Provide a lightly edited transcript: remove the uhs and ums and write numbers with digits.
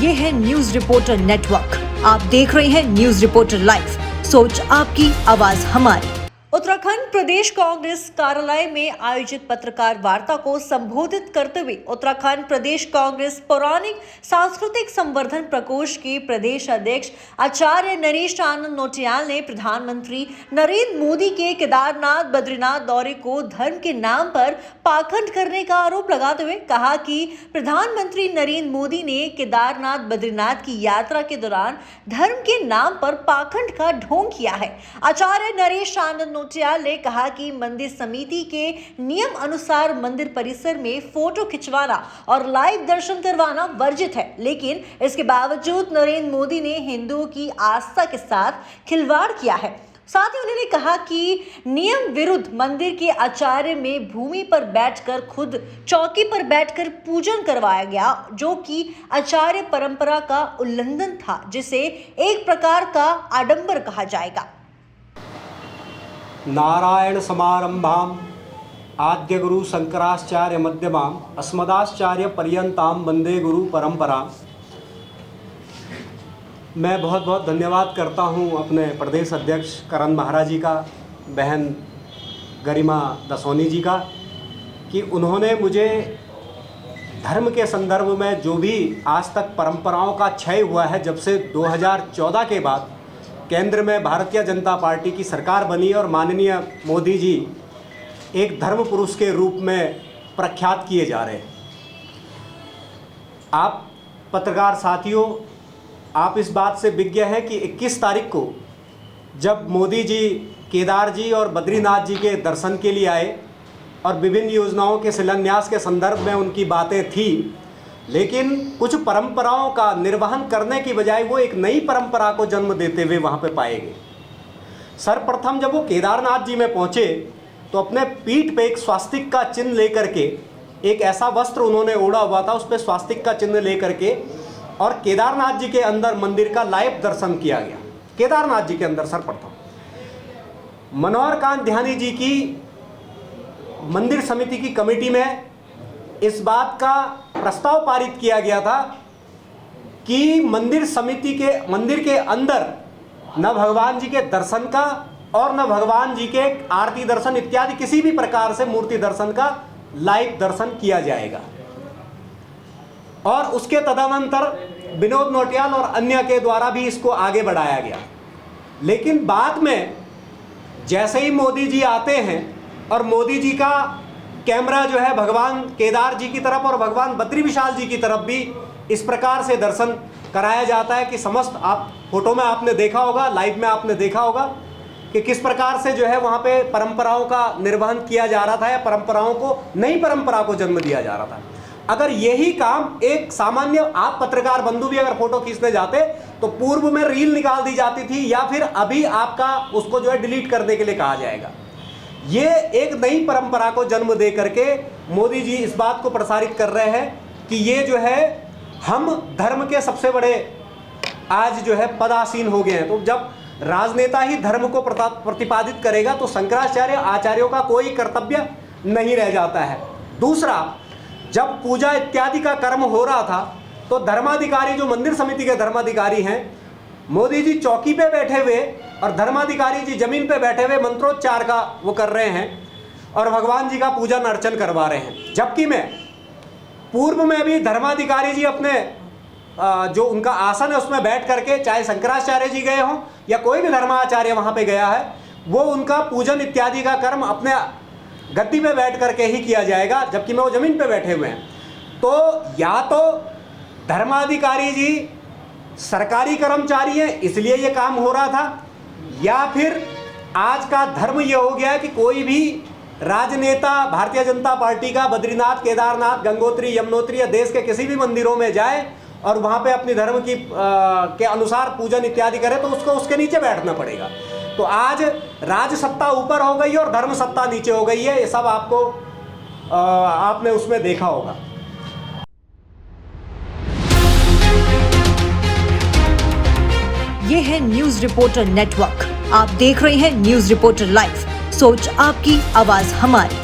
ये है news reporter network. आप देख रहे हैं न्यूज रिपोर्टर लाइव। सोच आपकी, आवाज हमारी। उत्तराखंड प्रदेश कांग्रेस कार्यालय में आयोजित पत्रकार वार्ता को संबोधित करते हुए उत्तराखंड प्रदेश कांग्रेस पौराणिक सांस्कृतिक संवर्धन प्रकोष्ठ के प्रदेश अध्यक्ष आचार्य नरेश आनंद नौटियाल ने प्रधानमंत्री नरेंद्र मोदी के केदारनाथ बद्रीनाथ दौरे को धर्म के नाम पर पाखंड करने का आरोप लगाते हुए कहा कि प्रधानमंत्री नरेंद्र मोदी ने केदारनाथ बद्रीनाथ की यात्रा के दौरान धर्म के नाम पर पाखंड का ढोंग किया है। आचार्य नरेश आनंद नौटियाल ने कहा कि मंदिर समिति के नियम अनुसार मंदिर परिसर में फोटो खिंचवाना और लाइव दर्शन करवाना वर्जित है, लेकिन इसके बावजूद नरेंद्र मोदी ने हिंदुओं की आस्था के साथ खिलवाड़ किया है। साथ ही उन्होंने कहा कि नियम विरुद्ध मंदिर के आचार्य में भूमि पर बैठकर खुद चौकी पर बैठकर पूजन करवाया गया, जो कि आचार्य परंपरा का उल्लंघन था, जिसे एक प्रकार का आडंबर कहा जाएगा। नारायण समारंभाम आद्य गुरु शंकराचार्य मध्यमाम अस्मदाचार्य पर्यंताम वंदे गुरु परंपरा। मैं बहुत बहुत धन्यवाद करता हूं अपने प्रदेश अध्यक्ष करण महाराज जी का, बहन गरिमा दसौनी जी का, कि उन्होंने मुझे धर्म के संदर्भ में जो भी आज तक परंपराओं का क्षय हुआ है, जब से 2014 के बाद केंद्र में भारतीय जनता पार्टी की सरकार बनी और माननीय मोदी जी एक धर्म पुरुष के रूप में प्रख्यात किए जा रहे हैं। आप पत्रकार साथियों, आप इस बात से विज्ञ हैं कि 21 तारीख को जब मोदी जी केदार जी और बद्रीनाथ जी के दर्शन के लिए आए और विभिन्न योजनाओं के शिलान्यास के संदर्भ में उनकी बातें थी, लेकिन कुछ परंपराओं का निर्वहन करने की बजाय वो एक नई परंपरा को जन्म देते हुए वहाँ पे पाए गए। सर्वप्रथम जब वो केदारनाथ जी में पहुँचे तो अपने पीठ पे एक स्वास्तिक का चिन्ह लेकर के, एक ऐसा वस्त्र उन्होंने ओढ़ा हुआ था, उस पर स्वास्तिक का चिन्ह लेकर के, और केदारनाथ जी के अंदर मंदिर का लाइव दर्शन किया गया। केदारनाथ जी के अंदर सर्वप्रथम मनोहर कांत ध्यानी जी की मंदिर समिति की कमेटी में इस बात का प्रस्ताव पारित किया गया था कि मंदिर के अंदर न भगवान जी के दर्शन का और न भगवान जी के आरती दर्शन इत्यादि किसी भी प्रकार से मूर्ति दर्शन का लाइव दर्शन किया जाएगा। और उसके तदनंतर विनोद नौटियाल और अन्य के द्वारा भी इसको आगे बढ़ाया गया। लेकिन बाद में जैसे ही मोदी जी आते हैं और मोदी जी का कैमरा जो है भगवान केदार जी की तरफ और भगवान बद्री विशाल जी की तरफ भी इस प्रकार से दर्शन कराया जाता है कि समस्त, आप फोटो में आपने देखा होगा, लाइव में आपने देखा होगा कि किस प्रकार से जो है वहाँ पे परंपराओं का निर्वहन किया जा रहा था या परंपराओं को, नई परंपरा को जन्म दिया जा रहा था। अगर यही काम एक सामान्य आप पत्रकार बंधु भी अगर फोटो खींचने जाते तो पूर्व में रील निकाल दी जाती थी या फिर अभी आपका उसको जो है डिलीट करने के लिए कहा जाएगा। ये एक नई परंपरा को जन्म दे करके मोदी जी इस बात को प्रसारित कर रहे हैं कि ये जो है हम धर्म के सबसे बड़े आज जो है पदासीन हो गए हैं। तो जब राजनेता ही धर्म को प्रतिपादित करेगा तो शंकराचार्य आचार्यों का कोई कर्तव्य नहीं रह जाता है। दूसरा, जब पूजा इत्यादि का कर्म हो रहा था तो धर्माधिकारी, जो मंदिर समिति के धर्माधिकारी हैं, मोदी जी चौकी पे बैठे हुए और धर्माधिकारी जी जमीन पे बैठे हुए मंत्रोच्चार का वो कर रहे हैं और भगवान जी का पूजन अर्चन करवा रहे हैं। जबकि मैं पूर्व में भी धर्माधिकारी जी अपने जो उनका आसन है उसमें बैठ करके, चाहे शंकराचार्य जी गए हों या कोई भी धर्माचार्य वहाँ पे गया है, वो उनका पूजन इत्यादि का कर्म अपने गद्दी पे बैठ करके ही किया जाएगा, जबकि मैं वो जमीन पे बैठे हुए हैं। तो या तो धर्माधिकारी जी सरकारी कर्मचारी हैं इसलिए ये काम हो रहा था, या फिर आज का धर्म ये हो गया है कि कोई भी राजनेता भारतीय जनता पार्टी का बद्रीनाथ, केदारनाथ, गंगोत्री, यमुनोत्री या देश के किसी भी मंदिरों में जाए और वहाँ पे अपनी धर्म की के अनुसार पूजन इत्यादि करे तो उसको उसके नीचे बैठना पड़ेगा। तो आज राज सत्ता ऊपर हो गई और धर्म सत्ता नीचे हो गई है। ये सब आपको आपने उसमें देखा होगा। ये है न्यूज रिपोर्टर नेटवर्क। आप देख रहे हैं न्यूज रिपोर्टर लाइव। सोच आपकी, आवाज हमारी।